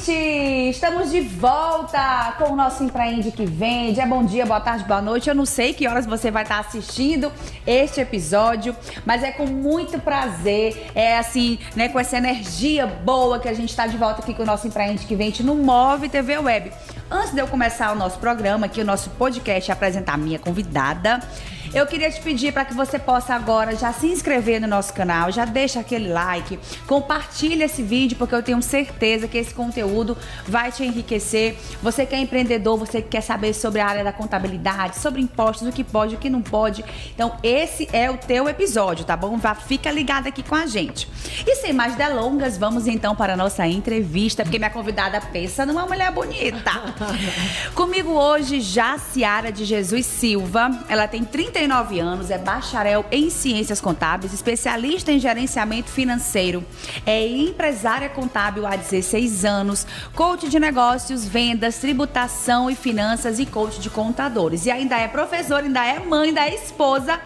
gente! Estamos de volta com o nosso Empreende que Vende. É bom dia, boa tarde, boa noite. Eu não sei que horas você vai estar assistindo este episódio, mas é com muito prazer, com essa energia boa que a gente está de volta aqui com o nosso Empreende que Vende no Move TV Web. Antes de eu começar o nosso programa aqui, o nosso podcast, e apresentar a minha convidada, eu queria te pedir para que você possa agora já se inscrever no nosso canal, já deixa aquele like, compartilha esse vídeo, porque eu tenho certeza que esse conteúdo vai te enriquecer. Você que é empreendedor, você que quer saber sobre a área da contabilidade, sobre impostos, o que pode, o que não pode. Então esse é o teu episódio, tá bom? Fica ligado aqui com a gente. E sem mais delongas, vamos então para a nossa entrevista, porque minha convidada pensa numa mulher bonita. Comigo hoje, Jaciara de Jesus Silva. Ela tem 39 anos, é bacharel em Ciências Contábeis, especialista em gerenciamento financeiro, é empresária contábil há 16 anos, coach de negócios, vendas, tributação e finanças e coach de contadores. E ainda é professora, ainda é mãe, ainda é esposa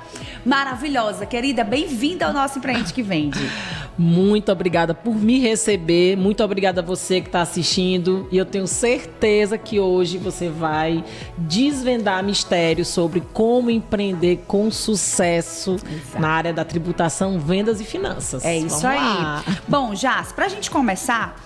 maravilhosa. Querida, bem-vinda ao nosso Empreende que Vende. Muito obrigada por me receber, muito obrigada a você que está assistindo, e eu tenho certeza que hoje você vai desvendar mistérios sobre como empreender com sucesso. Exato. Na área da tributação, vendas e finanças. É isso aí. Bom, Jas, pra gente começar,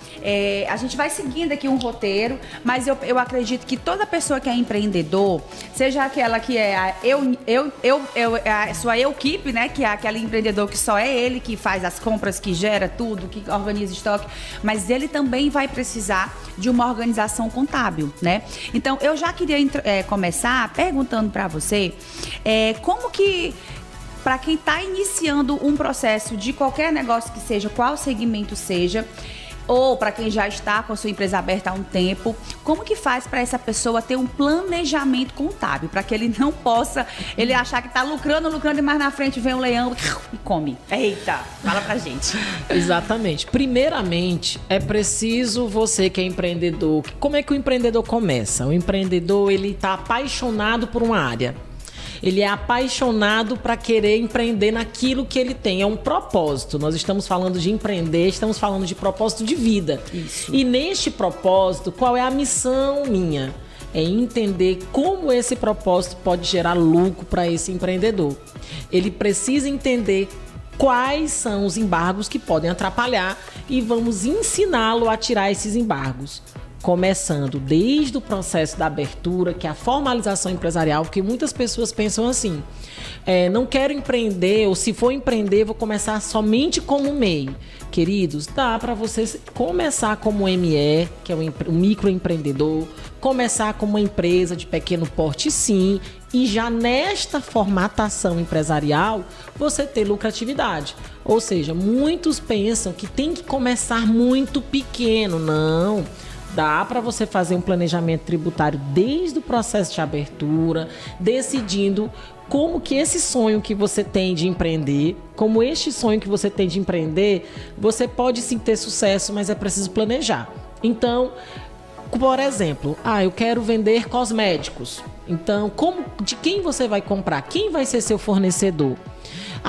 a gente vai seguindo aqui um roteiro, mas eu acredito que toda pessoa que é empreendedor, seja aquela que é a sua equipe, né, que é aquele empreendedor que só é ele que faz as compras, que gera tudo, que organiza estoque, mas ele também vai precisar de uma organização contábil, né? Então, eu já queria começar perguntando para você como que, para quem está iniciando um processo de qualquer negócio que seja, qual segmento seja, ou para quem já está com a sua empresa aberta há um tempo, como que faz para essa pessoa ter um planejamento contábil, para que ele não possa, ele achar que está lucrando e mais na frente vem um leão e come. Eita, fala pra gente. Exatamente. Primeiramente, é preciso você que é empreendedor. Como é que o empreendedor começa? O empreendedor, ele está apaixonado por uma área. Ele é apaixonado para querer empreender naquilo que ele tem. É um propósito. Nós estamos falando de empreender, estamos falando de propósito de vida. Isso. E neste propósito, qual é a missão minha? É entender como esse propósito pode gerar lucro para esse empreendedor. Ele precisa entender quais são os embargos que podem atrapalhar e vamos ensiná-lo a tirar esses embargos. Começando desde o processo da abertura, que é a formalização empresarial, porque muitas pessoas pensam assim, não quero empreender, ou se for empreender, vou começar somente como MEI. Queridos, dá para você começar como ME, que é um microempreendedor, começar como uma empresa de pequeno porte, sim, e já nesta formatação empresarial, você ter lucratividade. Ou seja, muitos pensam que tem que começar muito pequeno. Não. Dá para você fazer um planejamento tributário desde o processo de abertura, decidindo como que esse sonho que você tem de empreender, você pode sim ter sucesso, mas é preciso planejar. Então, por exemplo, eu quero vender cosméticos. Então, de quem você vai comprar? Quem vai ser seu fornecedor?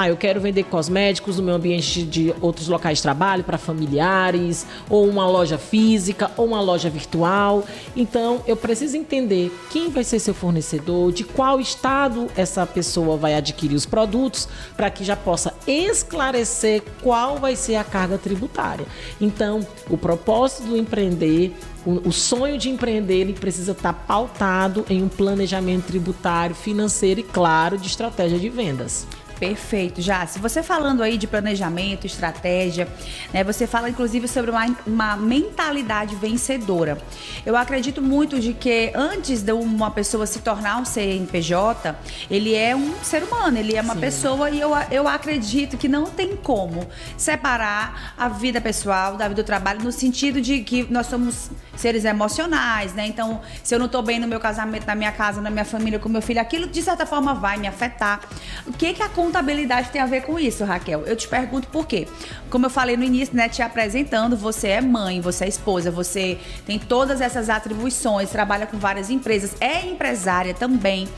Eu quero vender cosméticos no meu ambiente de outros locais de trabalho, para familiares, ou uma loja física, ou uma loja virtual. Então, eu preciso entender quem vai ser seu fornecedor, de qual estado essa pessoa vai adquirir os produtos, para que já possa esclarecer qual vai ser a carga tributária. Então, o propósito do empreender, o sonho de empreender, ele precisa estar pautado em um planejamento tributário, financeiro e, claro, de estratégia de vendas. Perfeito, já. Se você falando aí de planejamento, estratégia, né, você fala inclusive sobre uma mentalidade vencedora. Eu acredito muito de que antes de uma pessoa se tornar um CNPJ, ele é um ser humano, ele é uma Sim. pessoa, e eu acredito que não tem como separar a vida pessoal da vida do trabalho, no sentido de que nós somos seres emocionais, né? Então, se eu não tô bem no meu casamento, na minha casa, na minha família, com meu filho, aquilo de certa forma vai me afetar. O que a contabilidade tem a ver com isso, Raquel? Eu te pergunto por quê. Como eu falei no início, né, te apresentando, você é mãe, você é esposa, você tem todas essas atribuições, trabalha com várias empresas, é empresária também.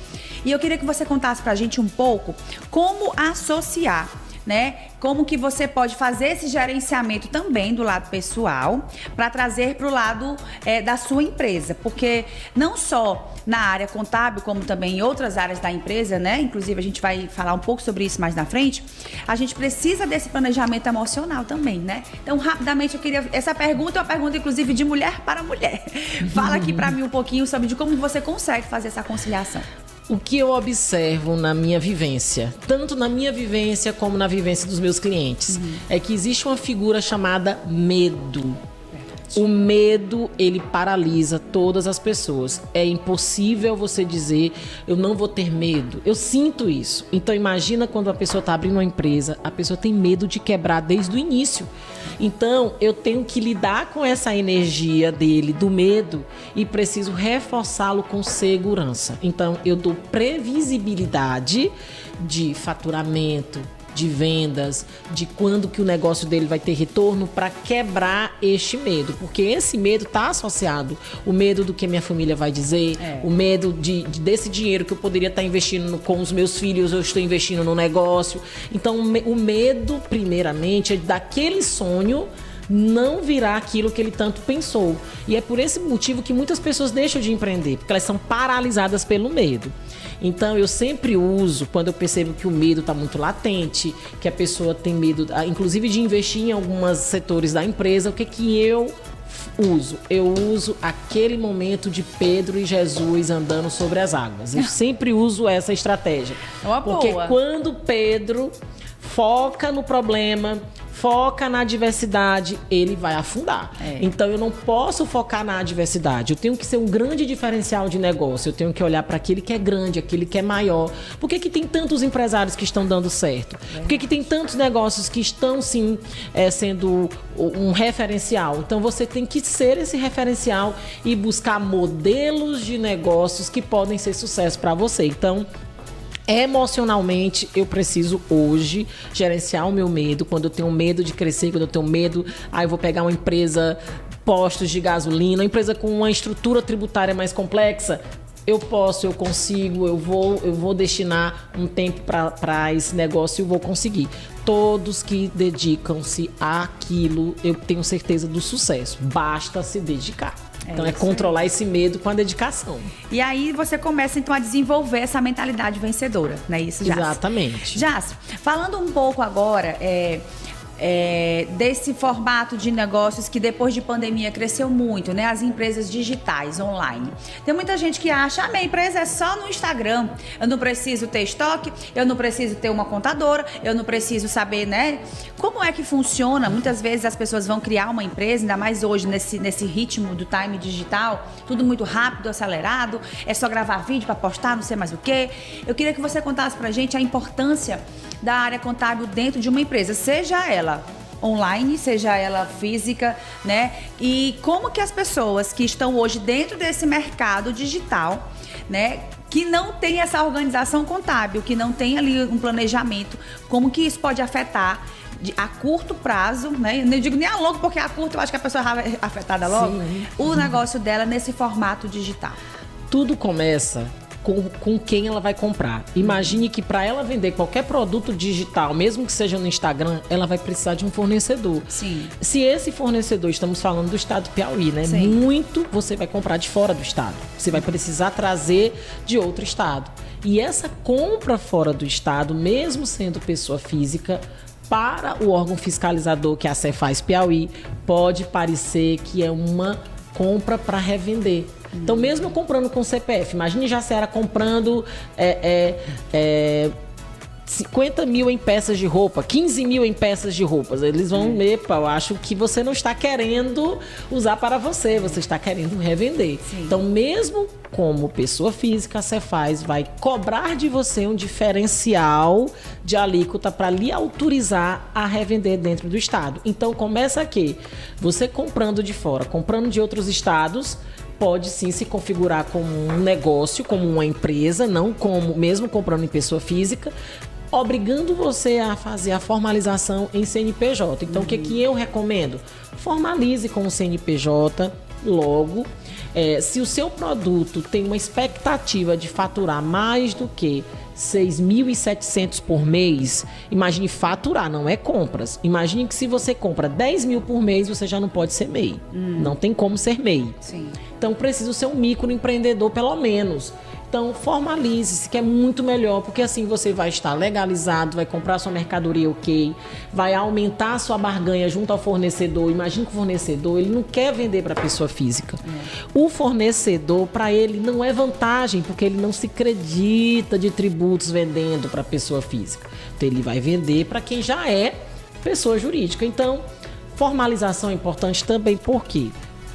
E eu queria que você contasse pra gente um pouco como associar né? Como que você pode fazer esse gerenciamento também do lado pessoal para trazer para o lado da sua empresa. Porque não só na área contábil, como também em outras áreas da empresa, né? Inclusive a gente vai falar um pouco sobre isso mais na frente. A gente precisa desse planejamento emocional também, né? Então, rapidamente, eu queria... Essa pergunta é uma pergunta, inclusive, de mulher para mulher. Fala aqui para mim um pouquinho sobre de como você consegue fazer essa conciliação. O que eu observo na minha vivência, tanto na minha vivência como na vivência dos meus clientes, é que existe uma figura chamada medo. O medo, ele paralisa todas as pessoas. É impossível você dizer, eu não vou ter medo. Eu sinto isso. Então, imagina quando a pessoa está abrindo uma empresa, a pessoa tem medo de quebrar desde o início. Então, eu tenho que lidar com essa energia dele, do medo, e preciso reforçá-lo com segurança. Então, eu dou previsibilidade de faturamento, de vendas, de quando que o negócio dele vai ter retorno para quebrar este medo. Porque esse medo está associado. O medo do que minha família vai dizer, o medo desse dinheiro que eu poderia estar investindo com os meus filhos, eu estou investindo no negócio. Então, o medo, primeiramente, é daquele sonho não virar aquilo que ele tanto pensou. E é por esse motivo que muitas pessoas deixam de empreender, porque elas são paralisadas pelo medo. Então, eu sempre uso, quando eu percebo que o medo está muito latente, que a pessoa tem medo, inclusive de investir em alguns setores da empresa, o que eu uso? Eu uso aquele momento de Pedro e Jesus andando sobre as águas. Eu sempre uso essa estratégia. Porque quando Pedro foca no problema, foca na adversidade, ele vai afundar. Então, eu não posso focar na adversidade. Eu tenho que ser um grande diferencial de negócio. Eu tenho que olhar para aquele que é grande, aquele que é maior. Por que tem tantos empresários que estão dando certo? Por que tem tantos negócios que estão, sim, sendo um referencial? Então, você tem que ser esse referencial e buscar modelos de negócios que podem ser sucesso para você. Então, emocionalmente, eu preciso hoje gerenciar o meu medo. Quando eu tenho medo de crescer, quando eu tenho medo, eu vou pegar uma empresa, postos de gasolina, uma empresa com uma estrutura tributária mais complexa. Eu posso, eu consigo, eu vou destinar um tempo para esse negócio e eu vou conseguir. Todos que dedicam-se àquilo, eu tenho certeza do sucesso. Basta se dedicar. Então, é controlar esse medo com a dedicação. E aí, você começa, então, a desenvolver essa mentalidade vencedora, não é isso, Jássio? Exatamente. Jássio, falando um pouco agora desse formato de negócios que depois de pandemia cresceu muito, né? As empresas digitais, online. Tem muita gente que acha, minha empresa é só no Instagram. Eu não preciso ter estoque, eu não preciso ter uma contadora, eu não preciso saber, né? Como é que funciona? Muitas vezes as pessoas vão criar uma empresa, ainda mais hoje nesse ritmo do time digital, tudo muito rápido, acelerado, é só gravar vídeo para postar, não sei mais o quê. Eu queria que você contasse pra gente a importância da área contábil dentro de uma empresa, seja ela online, seja ela física, né? E como que as pessoas que estão hoje dentro desse mercado digital, né, que não tem essa organização contábil, que não tem ali um planejamento, como que isso pode afetar a curto prazo, né? Eu não digo nem a longo, porque a curto eu acho que a pessoa é afetada logo, o negócio dela nesse formato digital. Tudo começa com quem ela vai comprar. Imagine que para ela vender qualquer produto digital, mesmo que seja no Instagram, ela vai precisar de um fornecedor. Sim. Se esse fornecedor, estamos falando do estado do Piauí, né? Sim. Muito você vai comprar de fora do estado. Você vai precisar trazer de outro estado. E essa compra fora do estado, mesmo sendo pessoa física, para o órgão fiscalizador, que é a Cefaz Piauí, pode parecer que é uma compra para revender. Então, mesmo comprando com CPF, imagine Jacera comprando 50 mil em peças de roupa, 15 mil em peças de roupas. Eles vão, epa, eu acho que você não está querendo usar para você, você está querendo revender. Sim. Então, mesmo como pessoa física, a Cefaz vai cobrar de você um diferencial de alíquota para lhe autorizar a revender dentro do estado. Então, começa aqui, você comprando de fora, comprando de outros estados, pode sim se configurar como um negócio, como uma empresa, não como mesmo comprando em pessoa física, obrigando você a fazer a formalização em CNPJ. Então, o que eu recomendo? Formalize com o CNPJ logo. Se o seu produto tem uma expectativa de faturar mais do que 6.700 por mês, imagine faturar, não é compras. Imagine que se você compra 10 mil por mês, você já não pode ser MEI. Não tem como ser MEI. Sim. Então, precisa ser um microempreendedor, pelo menos. Então, formalize-se, que é muito melhor, porque assim você vai estar legalizado, vai comprar sua mercadoria ok, vai aumentar a sua barganha junto ao fornecedor. Imagina que o fornecedor, ele não quer vender para a pessoa física. O fornecedor, para ele, não é vantagem, porque ele não se acredita de tributos vendendo para a pessoa física. Então, ele vai vender para quem já é pessoa jurídica. Então, formalização é importante também, por quê?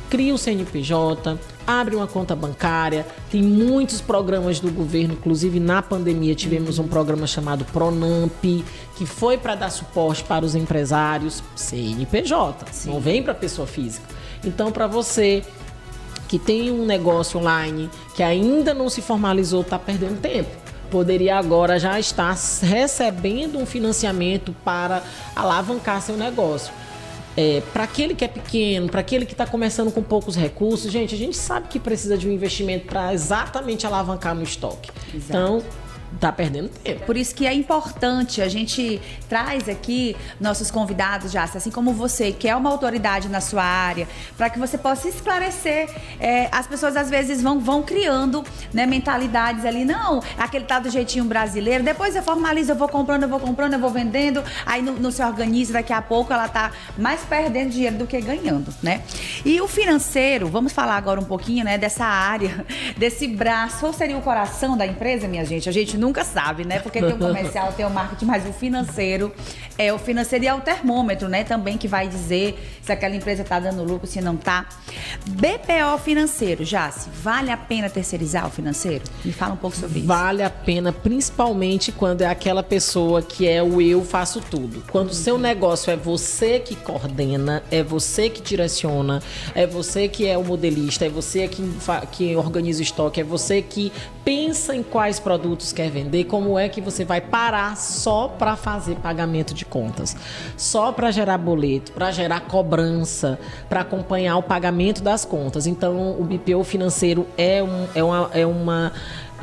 Cria o CNPJ, abre uma conta bancária, tem muitos programas do governo, inclusive na pandemia tivemos um programa chamado Pronamp, que foi para dar suporte para os empresários, CNPJ, Sim. não vem para pessoa física. Então, para você que tem um negócio online, que ainda não se formalizou, está perdendo tempo. Poderia agora já estar recebendo um financiamento para alavancar seu negócio. Para aquele que é pequeno, para aquele que está começando com poucos recursos, gente, a gente sabe que precisa de um investimento para exatamente alavancar no estoque. Exato. Então, tá perdendo tempo. Por isso que é importante, a gente traz aqui nossos convidados, já assim como você, que é uma autoridade na sua área, para que você possa esclarecer. As pessoas às vezes vão criando, né, mentalidades ali, não, aquele tal do jeitinho brasileiro, depois eu formalizo, eu vou comprando, eu vou vendendo, aí não se organiza, daqui a pouco ela tá mais perdendo dinheiro do que ganhando, né? E o financeiro, vamos falar agora um pouquinho, né, dessa área, desse braço, ou seria o coração da empresa, minha gente? A gente nunca sabe, né? Porque tem o comercial, tem o marketing, mas o financeiro e é o termômetro, né? Também que vai dizer se aquela empresa tá dando lucro, se não tá. BPO financeiro, Jaci, vale a pena terceirizar o financeiro? Me fala um pouco sobre isso. Vale a pena, principalmente quando é aquela pessoa que é o eu faço tudo. Quando o seu negócio é você que coordena, é você que direciona, é você que é o modelista, é você que organiza o estoque, é você que pensa em quais produtos quer vender, como é que você vai parar só para fazer pagamento de contas, só para gerar boleto, para gerar cobrança, para acompanhar o pagamento das contas. Então, o BPO financeiro é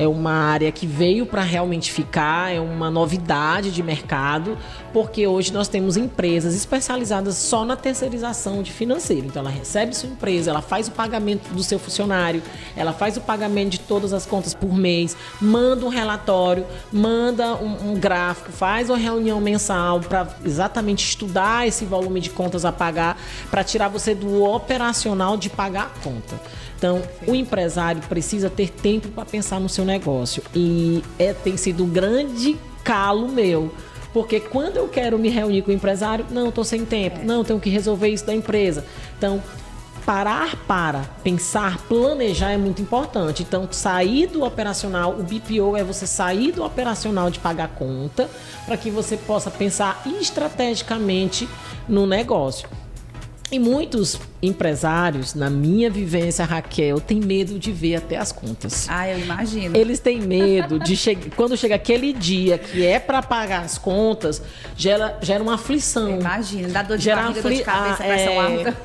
uma área que veio para realmente ficar, é uma novidade de mercado, porque hoje nós temos empresas especializadas só na terceirização de financeiro. Então, ela recebe sua empresa, ela faz o pagamento do seu funcionário, ela faz o pagamento de todas as contas por mês, manda um relatório, manda um gráfico, faz uma reunião mensal para exatamente estudar esse volume de contas a pagar, para tirar você do operacional de pagar a conta. Então, o empresário precisa ter tempo para pensar no seu negócio. E tem sido um grande calo meu. Porque quando eu quero me reunir com o empresário, não, estou sem tempo. Não, tenho que resolver isso da empresa. Então, parar para pensar, planejar é muito importante. Então, sair do operacional, o BPO é você sair do operacional de pagar conta, para que você possa pensar estrategicamente no negócio. E muitos empresários, na minha vivência, Raquel, têm medo de ver até as contas. Ah, eu imagino. Eles têm medo de quando chega aquele dia que é para pagar as contas, gera uma aflição. Imagina, dá dor de barriga, dor de cabeça, pressão alta.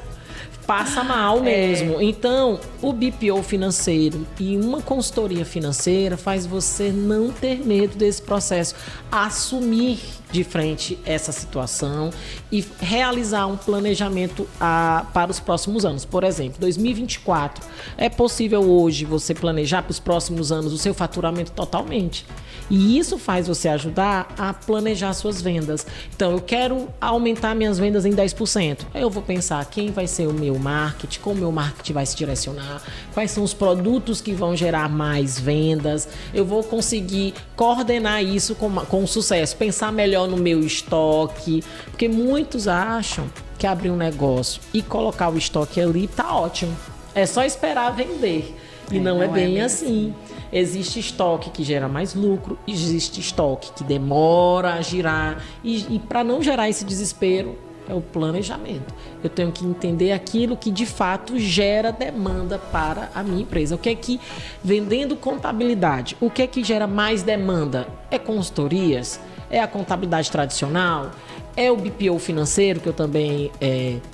Passa mal mesmo. Então, o BPO financeiro e uma consultoria financeira faz você não ter medo desse processo, assumir de frente essa situação e realizar um planejamento para os próximos anos. Por exemplo, 2024, é possível hoje você planejar para os próximos anos o seu faturamento totalmente. E isso faz você ajudar a planejar suas vendas. Então, eu quero aumentar minhas vendas em 10%. Aí eu vou pensar quem vai ser o meu marketing, como o meu marketing vai se direcionar, quais são os produtos que vão gerar mais vendas. Eu vou conseguir coordenar isso com sucesso, pensar melhor no meu estoque, porque muitos acham que abrir um negócio e colocar o estoque ali tá ótimo. É só esperar vender. E não é bem assim. Existe estoque que gera mais lucro, existe estoque que demora a girar. E para não gerar esse desespero, é o planejamento. Eu tenho que entender aquilo que de fato gera demanda para a minha empresa. O que é que, vendendo contabilidade, o que é que gera mais demanda? É consultorias? É a contabilidade tradicional? É o BPO financeiro, que eu também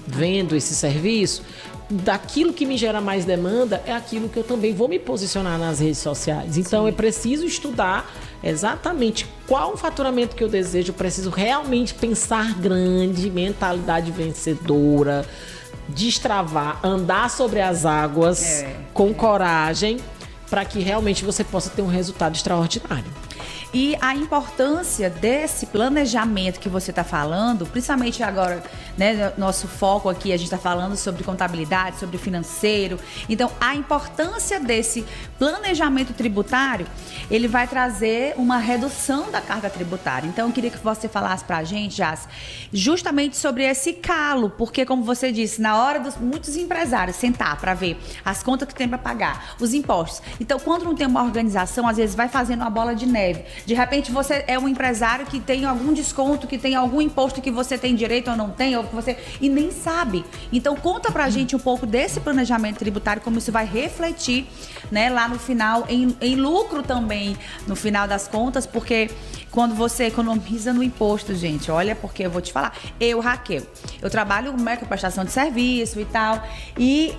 vendo esse serviço? daquilo que me gera mais demanda é aquilo que eu também vou me posicionar nas redes sociais. Então, é preciso estudar exatamente qual o faturamento que eu desejo. Eu preciso realmente pensar grande, mentalidade vencedora, destravar, andar sobre as águas com coragem, para que realmente você possa ter um resultado extraordinário. E a importância desse planejamento que você está falando, principalmente agora, né, nosso foco aqui, a gente está falando sobre contabilidade, sobre financeiro. Então, a importância desse planejamento tributário, ele vai trazer uma redução da carga tributária. Então, eu queria que você falasse para a gente, Jace, justamente sobre esse calo, porque, como você disse, na hora dos muitos empresários sentar para ver as contas que tem para pagar, os impostos. Então, quando não tem uma organização, às vezes vai fazendo uma bola de neve. De repente você é um empresário que tem algum desconto, que tem algum imposto que você tem direito ou não tem, ou que você e nem sabe. Então conta pra gente um pouco desse planejamento tributário, como isso vai refletir, né, lá no final, em lucro também, no final das contas, porque quando você economiza no imposto, gente, olha, porque eu vou te falar, Raquel, eu trabalho com prestação de serviço e tal, e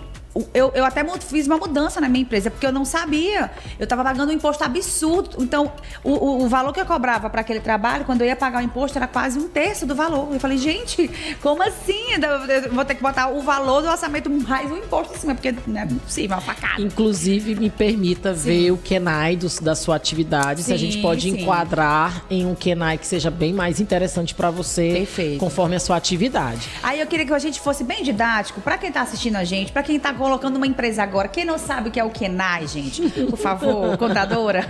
eu até fiz uma mudança na minha empresa, porque eu não sabia. Eu estava pagando um imposto absurdo. Então, o valor que eu cobrava para aquele trabalho, quando eu ia pagar o imposto, era quase 1/3 do valor. Eu falei, gente, como assim? Eu vou ter que botar o valor do orçamento mais o imposto em cima, porque não é possível, é uma facada. Inclusive, me permita ver o KENAI da sua atividade, se a gente pode enquadrar em um KENAI que seja bem mais interessante para você, perfeito, conforme a sua atividade. Aí eu queria que a gente fosse bem didático, para quem está assistindo a gente, para quem está colocando uma empresa agora. Quem não sabe o que é o KENAI, gente? Por favor, contadora.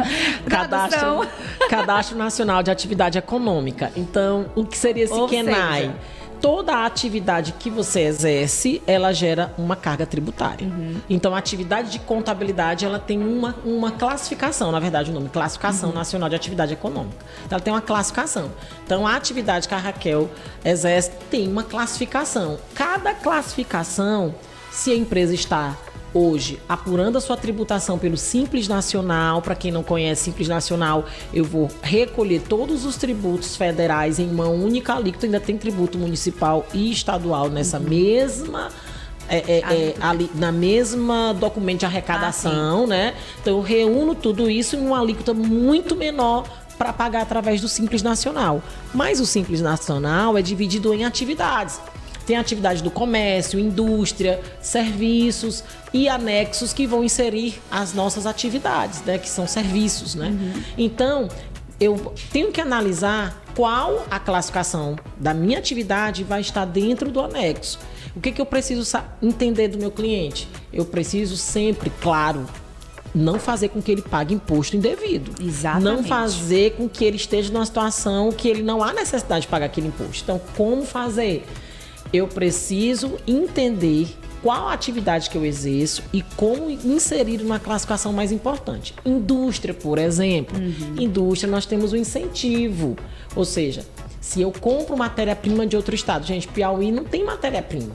Cadastro Nacional de Atividade Econômica. Então, o que seria esse KENAI? Toda a atividade que você exerce, ela gera uma carga tributária. Então, a atividade de contabilidade, ela tem uma classificação, na verdade o nome, Classificação Nacional de Atividade Econômica. Então, ela tem uma classificação. Então, a atividade que a Raquel exerce tem uma classificação. Cada classificação, se a empresa está hoje apurando a sua tributação pelo Simples Nacional, para quem não conhece Simples Nacional, eu vou recolher todos os tributos federais em uma única alíquota, ainda tem tributo municipal e estadual nessa mesma na mesma documento de arrecadação, né? Então eu reúno tudo isso em uma alíquota muito menor para pagar através do Simples Nacional. Mas o Simples Nacional é dividido em atividades. Tem a atividade do comércio, indústria, serviços e anexos que vão inserir as nossas atividades, né? Que são serviços, né? Então, eu tenho que analisar qual a classificação da minha atividade vai estar dentro do anexo. O que eu preciso entender do meu cliente? Eu preciso sempre, claro, não fazer com que ele pague imposto indevido. Exatamente. Não fazer com que ele esteja numa situação que ele não há necessidade de pagar aquele imposto. Então, como fazer? Eu preciso entender qual a atividade que eu exerço e como inserir uma classificação mais importante. Indústria, por exemplo. Indústria, nós temos um incentivo. Ou seja, se eu compro matéria-prima de outro estado... Gente, Piauí não tem matéria-prima.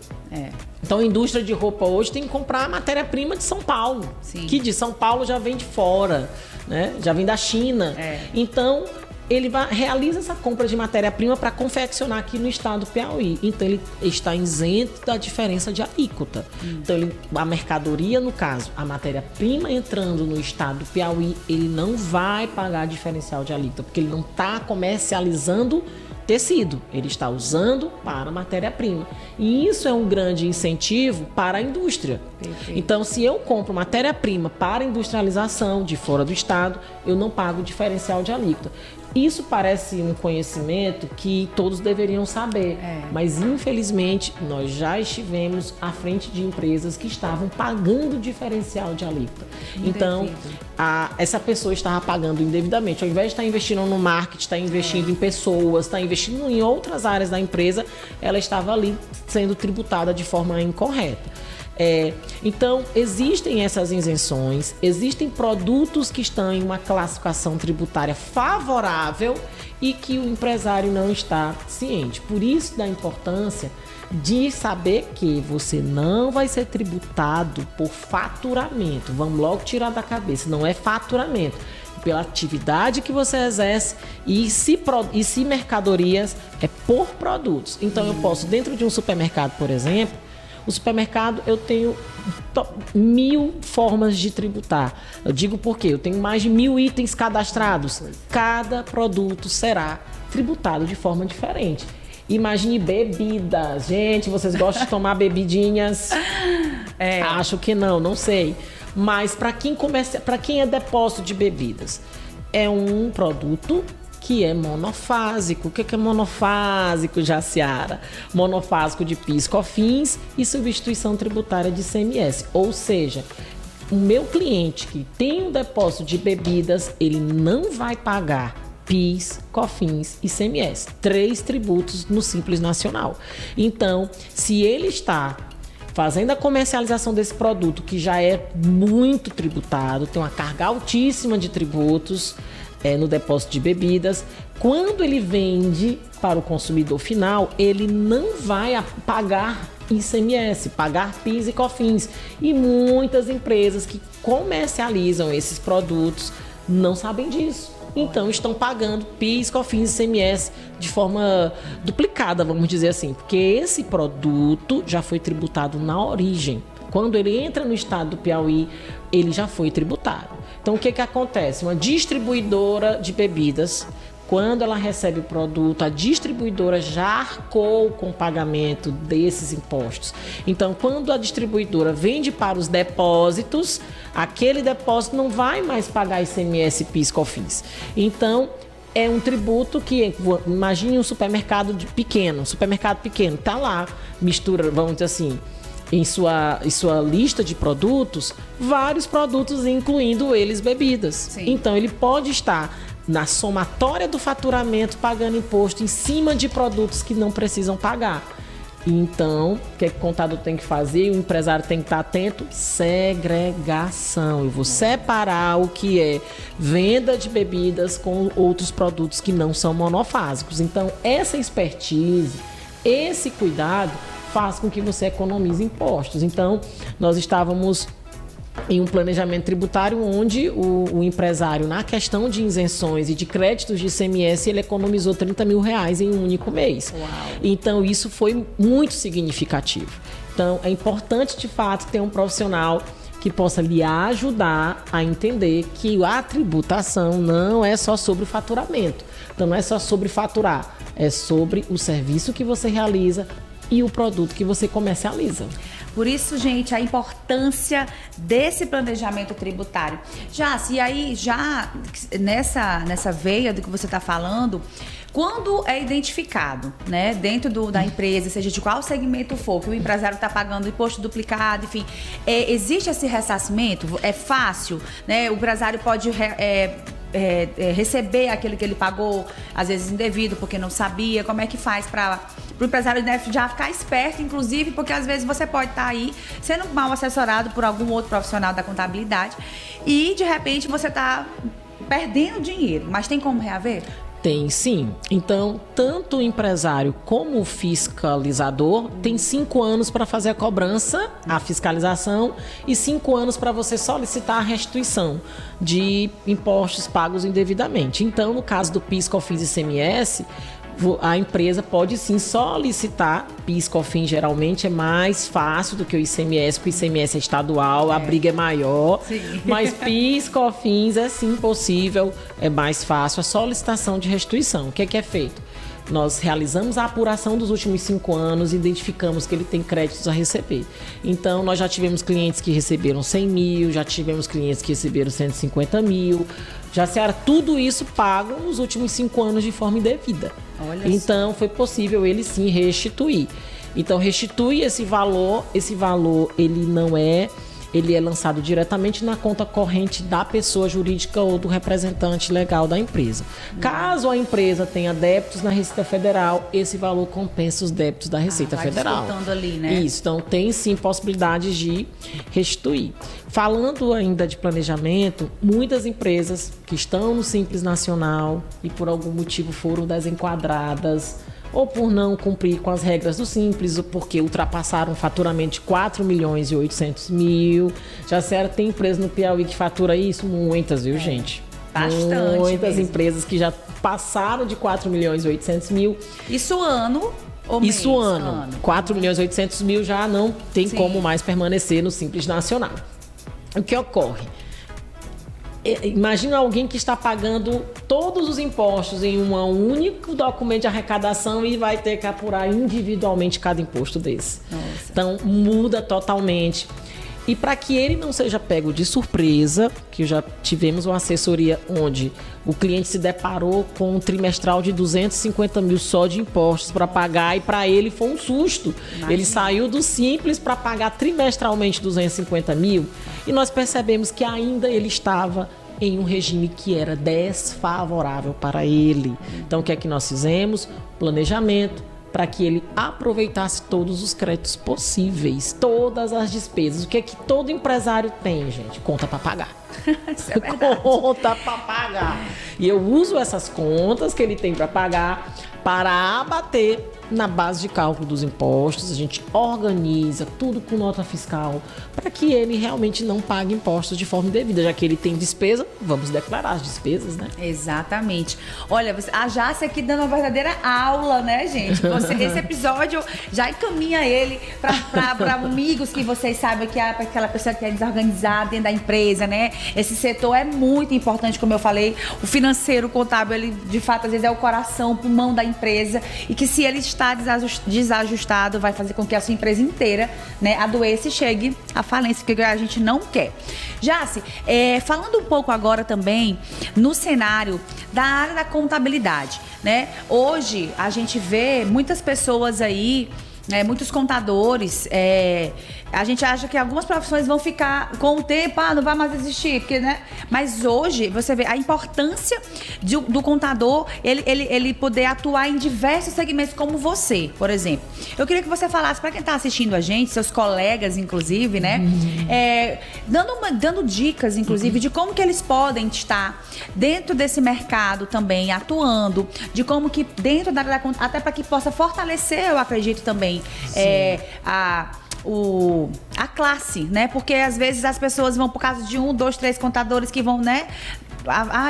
Então, a indústria de roupa hoje tem que comprar matéria-prima de São Paulo. Sim. Que de São Paulo já vem de fora, né? Já vem da China. Então, ele realiza essa compra de matéria-prima para confeccionar aqui no estado do Piauí. Então, ele está isento da diferença de alíquota. Então, a mercadoria, no caso, a matéria-prima entrando no estado do Piauí, ele não vai pagar diferencial de alíquota, porque ele não está comercializando tecido, ele está usando para matéria-prima. E isso é um grande incentivo para a indústria. Perfeito. Então, se eu compro matéria-prima para industrialização de fora do estado, eu não pago diferencial de alíquota. Isso parece um conhecimento que todos deveriam saber, mas infelizmente nós já estivemos à frente de empresas que estavam pagando diferencial de alíquota. Então, essa pessoa estava pagando indevidamente. Ao invés de estar investindo no marketing, estar investindo em pessoas, estar investindo em outras áreas da empresa, ela estava ali sendo tributada de forma incorreta. Então, existem essas isenções, existem produtos que estão em uma classificação tributária favorável e que o empresário não está ciente. Por isso, da importância de saber que você não vai ser tributado por faturamento. Vamos logo tirar da cabeça, não é faturamento. Pela atividade que você exerce e se mercadorias é por produtos. Então, eu posso, dentro de um supermercado, por exemplo, O supermercado, eu tenho 1000 formas de tributar. Eu digo por quê? Eu tenho mais de 1000 itens cadastrados. Cada produto será tributado de forma diferente. Imagine bebidas. Gente, vocês gostam de tomar bebidinhas? Acho que não sei. Mas para quem é depósito de bebidas, é um produto que é monofásico. O que é monofásico, Jaciara? Monofásico de PIS, COFINS e substituição tributária de ICMS. Ou seja, o meu cliente que tem um depósito de bebidas, ele não vai pagar PIS, COFINS e ICMS. 3 tributos no Simples Nacional. Então, se ele está fazendo a comercialização desse produto, que já é muito tributado, tem uma carga altíssima de tributos no depósito de bebidas, quando ele vende para o consumidor final, ele não vai pagar ICMS, pagar PIS e COFINS. E muitas empresas que comercializam esses produtos não sabem disso. Então, estão pagando PIS, COFINS e ICMS de forma duplicada, vamos dizer assim. Porque esse produto já foi tributado na origem. Quando ele entra no estado do Piauí, ele já foi tributado. Então, o que acontece? Uma distribuidora de bebidas, quando ela recebe o produto, a distribuidora já arcou com o pagamento desses impostos. Então, quando a distribuidora vende para os depósitos, aquele depósito não vai mais pagar ICMS, PIS, COFINS. Então, é um tributo que, imagine um supermercado pequeno, está lá, mistura, vamos dizer assim, em sua lista de produtos, vários produtos, incluindo eles bebidas. Sim. Então, ele pode estar na somatória do faturamento pagando imposto em cima de produtos que não precisam pagar. Então, o que o contador tem que fazer? O empresário tem que estar atento? Segregação. Eu vou separar o que é venda de bebidas com outros produtos que não são monofásicos. Então, essa expertise, esse cuidado faz com que você economize impostos. Então, nós estávamos em um planejamento tributário onde o empresário, na questão de isenções e de créditos de ICMS, ele economizou R$30 mil em um único mês. Uau. Então, isso foi muito significativo. Então, é importante, de fato, ter um profissional que possa lhe ajudar a entender que a tributação não é só sobre o faturamento. Então, não é só sobre faturar, é sobre o serviço que você realiza e o produto que você comercializa. Por isso, gente, a importância desse planejamento tributário. E aí, já nessa veia do que você está falando, quando é identificado, né, dentro da empresa, seja de qual segmento for, que o empresário está pagando imposto duplicado, enfim, existe esse ressarcimento? É fácil, né? O empresário pode receber aquilo que ele pagou, às vezes indevido, porque não sabia. Como é que faz para o empresário já ficar esperto, inclusive, porque às vezes você pode estar aí sendo mal assessorado por algum outro profissional da contabilidade e, de repente, você está perdendo dinheiro. Mas tem como reaver? Tem sim. Então, tanto o empresário como o fiscalizador tem 5 anos para fazer a cobrança, a fiscalização, e 5 anos para você solicitar a restituição de impostos pagos indevidamente. Então, no caso do PIS, COFINS e ICMS, a empresa pode sim solicitar. PIS, COFINS geralmente é mais fácil do que o ICMS, porque o ICMS é estadual, a briga é maior. Sim. Mas PIS, COFINS é sim possível, é mais fácil a solicitação de restituição. O que é feito? Nós realizamos a apuração dos últimos 5 anos, identificamos que ele tem créditos a receber. Então, nós já tivemos clientes que receberam 100 mil, já tivemos clientes que receberam 150 mil. Jaciara, tudo isso pago nos últimos 5 anos de forma indevida. Olha então, foi possível ele sim restituir. Então, restitui esse valor ele é lançado diretamente na conta corrente da pessoa jurídica ou do representante legal da empresa. Caso a empresa tenha débitos na Receita Federal, esse valor compensa os débitos da Receita Federal. Ali, né? Isso, então tem sim possibilidade de restituir. Falando ainda de planejamento, muitas empresas que estão no Simples Nacional e por algum motivo foram desenquadradas, ou por não cumprir com as regras do Simples, ou porque ultrapassaram um faturamento de 4 milhões e 800 mil. Jaciara, tem empresa no Piauí que fatura isso? Muitas, viu, gente? Bastante. Muitas mesmo. Empresas que já passaram de 4 milhões e 800 mil. Isso ano Ou Isso mês, ano. 4.800.000 já não tem como mais permanecer no Simples Nacional. O que ocorre? Imagina alguém que está pagando todos os impostos em um único documento de arrecadação e vai ter que apurar individualmente cada imposto desse. Nossa. Então, muda totalmente. E para que ele não seja pego de surpresa, que já tivemos uma assessoria onde o cliente se deparou com um trimestral de 250 mil só de impostos para pagar, e para ele foi um susto. Imagina. Ele saiu do Simples para pagar trimestralmente 250 mil, e nós percebemos que ainda ele estava em um regime que era desfavorável para ele. Então, o que é que nós fizemos? Planejamento, para que ele aproveitasse todos os créditos possíveis, todas as despesas. O que é que todo empresário tem, gente? Conta para pagar. Isso é verdade. Conta para pagar. E eu uso essas contas que ele tem para pagar para abater na base de cálculo dos impostos. A gente organiza tudo com nota fiscal para que ele realmente não pague impostos de forma indevida. Já que ele tem despesa, vamos declarar as despesas, né? Exatamente. Olha, a Jácia aqui dando uma verdadeira aula, né, gente? Esse episódio já encaminha ele para amigos que vocês sabem que é aquela pessoa que é desorganizada dentro da empresa, né? Esse setor é muito importante, como eu falei. O financeiro, o contábil, ele de fato às vezes é o coração, o pulmão da empresa, e que se ele está desajustado, vai fazer com que a sua empresa inteira, né, adoeça e chegue à falência, que a gente não quer. Jáci, falando um pouco agora também no cenário da área da contabilidade, né? Hoje a gente vê muitas pessoas aí, muitos contadores, a gente acha que algumas profissões vão ficar com o tempo, não vai mais existir, porque, né? Mas hoje você vê a importância do contador, ele poder atuar em diversos segmentos, como você, por exemplo. Eu queria que você falasse para quem está assistindo a gente, seus colegas, inclusive, né? Dando dicas, inclusive, de como que eles podem estar dentro desse mercado também, atuando, de como que dentro da até para que possa fortalecer, eu acredito também, a classe, né? Porque às vezes as pessoas vão por causa de 1, 2, 3 contadores que vão, né?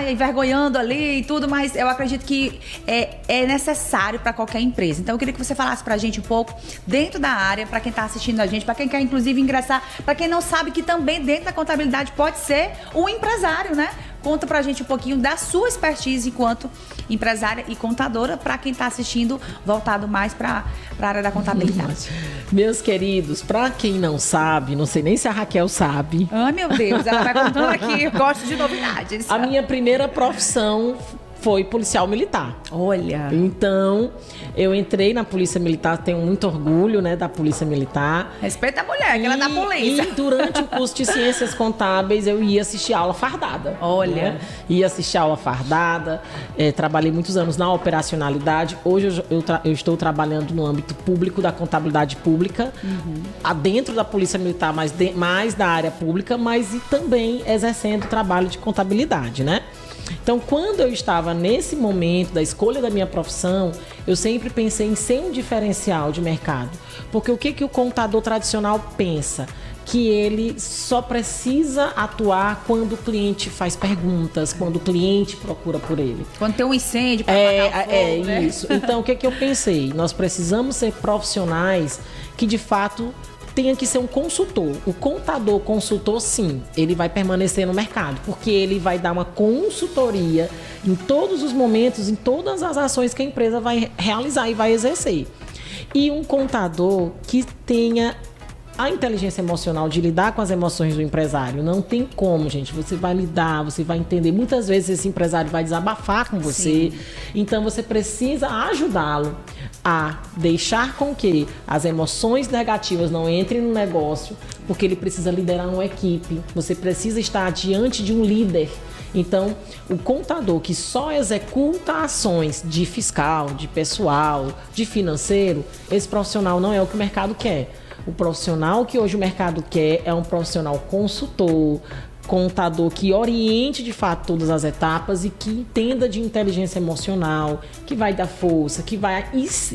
Envergonhando ali e tudo, mas eu acredito que é necessário para qualquer empresa. Então eu queria que você falasse pra gente um pouco dentro da área, para quem tá assistindo a gente, para quem quer inclusive ingressar, para quem não sabe que também dentro da contabilidade pode ser um empresário, né? Conta pra gente um pouquinho da sua expertise enquanto empresária e contadora, para quem está assistindo, voltado mais para a área da contabilidade. Meus queridos, para quem não sabe, não sei nem se a Raquel sabe. Ai, meu Deus, ela vai contando aqui, eu gosto de novidades. A minha primeira profissão foi policial militar. Olha. Então, eu entrei na Polícia Militar, tenho muito orgulho, né, da Polícia Militar. Respeita a mulher, que ela é da polícia. E durante o curso de Ciências Contábeis, eu ia assistir aula fardada. Olha. Né? Ia assistir aula fardada, trabalhei muitos anos na operacionalidade. Hoje eu estou trabalhando no âmbito público da contabilidade pública, dentro da Polícia Militar, mais da área pública, mas e também exercendo trabalho de contabilidade, né? Então, quando eu estava nesse momento da escolha da minha profissão, eu sempre pensei em ser um diferencial de mercado. Porque o que o contador tradicional pensa? Que ele só precisa atuar quando o cliente faz perguntas, quando o cliente procura por ele. Quando tem um incêndio para apagar o fogo, né? Isso. Então, o que eu pensei? Nós precisamos ser profissionais que, de fato, tenha que ser um consultor. O contador consultor, sim, ele vai permanecer no mercado, porque ele vai dar uma consultoria em todos os momentos, em todas as ações que a empresa vai realizar e vai exercer. E um contador que tenha a inteligência emocional de lidar com as emoções do empresário. Não tem como, gente. Você vai lidar, você vai entender. Muitas vezes esse empresário vai desabafar com você. Sim. Então você precisa ajudá-lo a deixar com que as emoções negativas não entrem no negócio, porque ele precisa liderar uma equipe. Você precisa estar diante de um líder. Então, o contador que só executa ações de fiscal, de pessoal, de financeiro, esse profissional não é o que o mercado quer. O profissional que hoje o mercado quer é um profissional consultor, contador que oriente de fato todas as etapas e que entenda de inteligência emocional, que vai dar força, que vai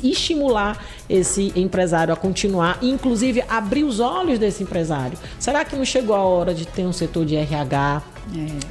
estimular esse empresário a continuar e inclusive abrir os olhos desse empresário. Será que não chegou a hora de ter um setor de RH?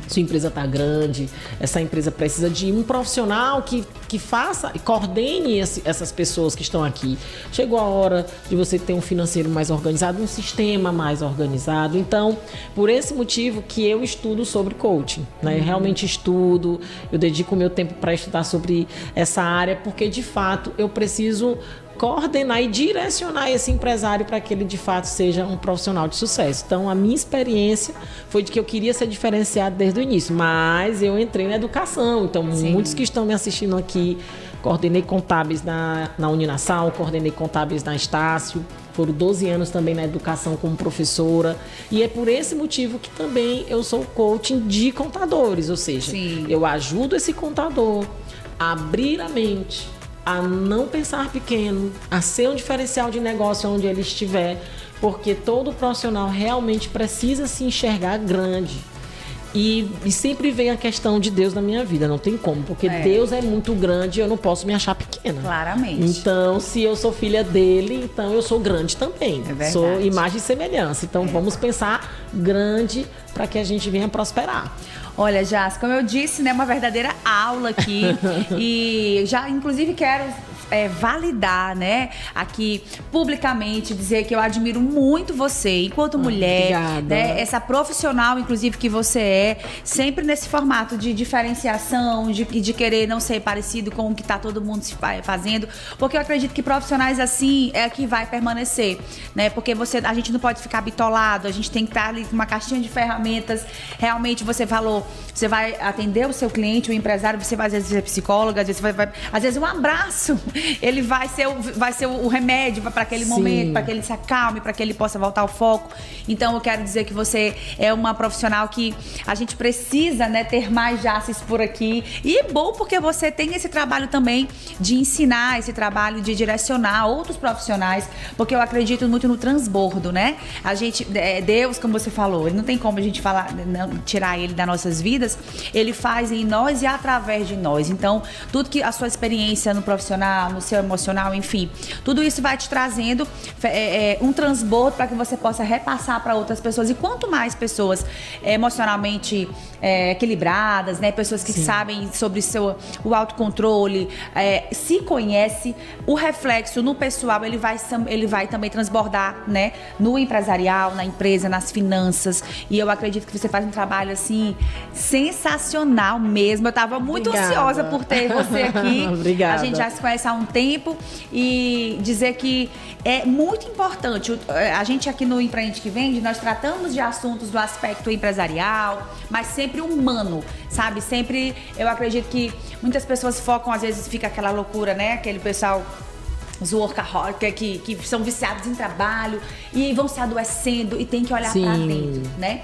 Sua empresa está grande, essa empresa precisa de um profissional que faça e coordene essas pessoas que estão aqui. Chegou a hora de você ter um financeiro mais organizado, um sistema mais organizado. Então, por esse motivo que eu estudo sobre coaching, né? Eu realmente estudo, eu dedico o meu tempo para estudar sobre essa área, porque de fato eu preciso coordenar e direcionar esse empresário para que ele de fato seja um profissional de sucesso. Então a minha experiência foi de que eu queria ser diferenciado desde o início, mas eu entrei na educação. Então muitos que estão me assistindo aqui, coordenei contábeis na Uninasal, coordenei contábeis na Estácio, foram 12 anos também na educação como professora, e é por esse motivo que também eu sou coaching de contadores, ou seja, eu ajudo esse contador a abrir a mente, a não pensar pequeno, a ser um diferencial de negócio onde ele estiver, porque todo profissional realmente precisa se enxergar grande. E sempre vem a questão de Deus na minha vida, não tem como, porque Deus é muito grande e eu não posso me achar pequena. Claramente. Então, se eu sou filha dele, então eu sou grande também. É verdade. Sou imagem e semelhança. Então, vamos pensar grande para que a gente venha prosperar. Olha, Jás, como eu disse, né, uma verdadeira aula aqui. E já, inclusive, quero validar, né, aqui publicamente, dizer que eu admiro muito você enquanto mulher, né, essa profissional, inclusive, que você é, sempre nesse formato de diferenciação, de querer não ser parecido com o que tá todo mundo se fazendo, porque eu acredito que profissionais assim é que vai permanecer, né, porque a gente não pode ficar bitolado, a gente tem que estar ali com uma caixinha de ferramentas. Realmente, você falou, você vai atender o seu cliente, o empresário, você vai às vezes ser psicóloga, às vezes às vezes um abraço, ele vai ser o remédio para aquele momento, para que ele se acalme, para que ele possa voltar ao foco. Então eu quero dizer que você é uma profissional que a gente precisa, né, ter mais Jaces por aqui. E é bom porque você tem esse trabalho também de ensinar, esse trabalho de direcionar outros profissionais, porque eu acredito muito no transbordo, né? A gente, Deus, como você falou, ele não tem como a gente falar, não, tirar ele das nossas vidas, ele faz em nós e através de nós. Então, tudo que a sua experiência no profissional, no seu emocional, enfim, tudo isso vai te trazendo um transbordo para que você possa repassar para outras pessoas. E quanto mais pessoas emocionalmente equilibradas, né, pessoas que sabem sobre o autocontrole, se conhece, o reflexo no pessoal ele vai também transbordar, né, no empresarial, na empresa, nas finanças. E eu acredito que você faz um trabalho assim sensacional mesmo. Eu estava muito ansiosa por ter você aqui. Obrigada. A gente já se conhece há um tempo e dizer que é muito importante. A gente aqui no Empreende que Vende, nós tratamos de assuntos do aspecto empresarial, mas sempre humano, sabe? Sempre, eu acredito que muitas pessoas focam, às vezes fica aquela loucura, né? Aquele pessoal, os workaholics que são viciados em trabalho e vão se adoecendo e tem que olhar pra dentro, né?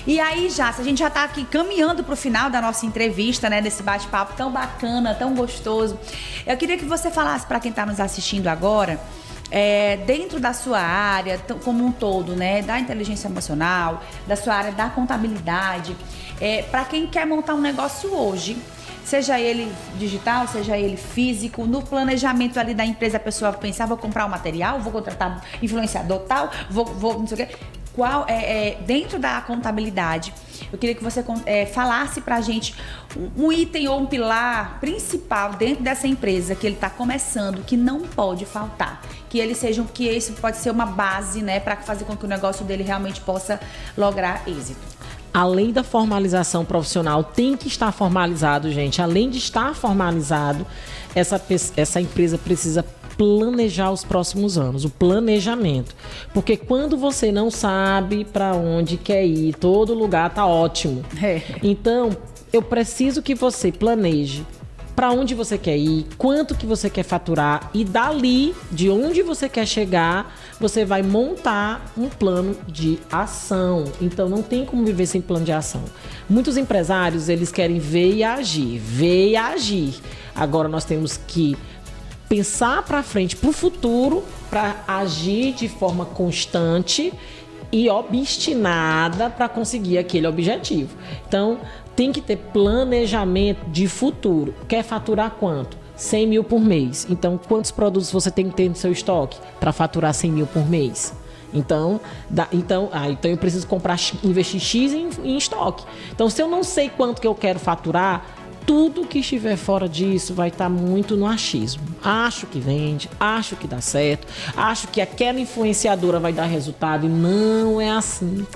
E aí, Jace, a gente já tá aqui caminhando pro final da nossa entrevista, né? Desse bate-papo tão bacana, tão gostoso. Eu queria que você falasse para quem tá nos assistindo agora, dentro da sua área como um todo, né? Da inteligência emocional, da sua área da contabilidade, para quem quer montar um negócio hoje, seja ele digital, seja ele físico, no planejamento ali da empresa, a pessoa pensar, vou comprar um material, vou contratar um influenciador tal, vou não sei o quê. Dentro da contabilidade, eu queria que você falasse pra gente um item ou um pilar principal dentro dessa empresa que ele está começando, que não pode faltar, que isso pode ser uma base, né, para fazer com que o negócio dele realmente possa lograr êxito. Além da formalização profissional, tem que estar formalizado, gente. Além de estar formalizado, essa empresa precisa planejar os próximos anos, o planejamento. Porque quando você não sabe para onde quer ir, todo lugar tá ótimo. Então, eu preciso que você planeje para onde você quer ir, quanto que você quer faturar e dali, de onde você quer chegar, você vai montar um plano de ação. Então, não tem como viver sem plano de ação. Muitos empresários, eles querem ver e agir. Agora, nós temos que pensar para frente, para o futuro, para agir de forma constante e obstinada para conseguir aquele objetivo. Então, tem que ter planejamento de futuro. Quer faturar quanto? 100 mil por mês. Então, quantos produtos você tem que ter no seu estoque para faturar 100 mil por mês? Então eu preciso investir X em estoque. Então, se eu não sei quanto que eu quero faturar, tudo que estiver fora disso vai estar muito no achismo. Acho que vende, acho que dá certo, acho que aquela influenciadora vai dar resultado e não é assim.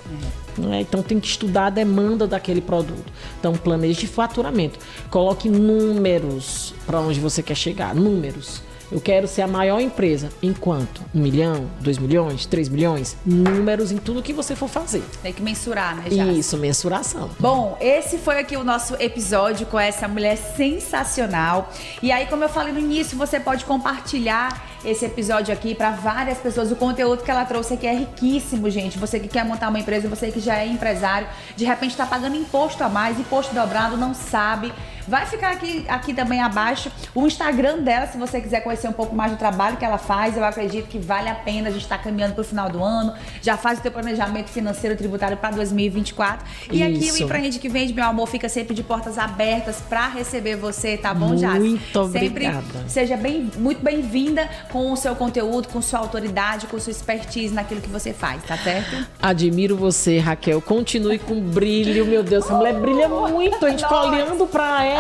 Então tem que estudar a demanda daquele produto. Então planeje faturamento, coloque números para onde você quer chegar, números. Eu quero ser a maior empresa. Em quanto? 1 milhão, 2 milhões, 3 milhões? Números em tudo que você for fazer. Tem que mensurar, né, Jace? Isso, mensuração. Bom, esse foi aqui o nosso episódio com essa mulher sensacional. E aí, como eu falei no início, você pode compartilhar esse episódio aqui para várias pessoas. O conteúdo que ela trouxe aqui é riquíssimo, gente. Você que quer montar uma empresa, você que já é empresário, de repente está pagando imposto a mais, imposto dobrado, não sabe. Vai ficar aqui também abaixo o Instagram dela, se você quiser conhecer um pouco mais do trabalho que ela faz. Eu acredito que vale a pena. A gente está caminhando para o final do ano. Já faz o teu planejamento financeiro tributário para 2024. E aqui o Empreende que Vende, meu amor, fica sempre de portas abertas para receber você, tá bom, Jace? Muito obrigada. Sempre seja muito bem-vinda com o seu conteúdo, com sua autoridade, com sua expertise naquilo que você faz, tá certo? Admiro você, Raquel. Continue com brilho, meu Deus. Essa mulher brilha muito. A gente fica olhando pra ela.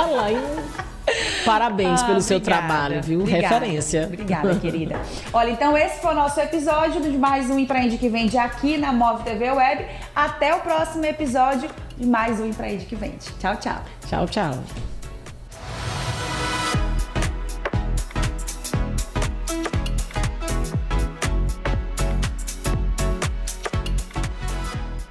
Parabéns pelo seu trabalho, viu? Obrigada, referência. Obrigada, querida. Olha, então esse foi o nosso episódio de mais um Empreende que Vende aqui na Move TV Web. Até o próximo episódio de mais um Empreende que Vende. Tchau, tchau. Tchau, tchau.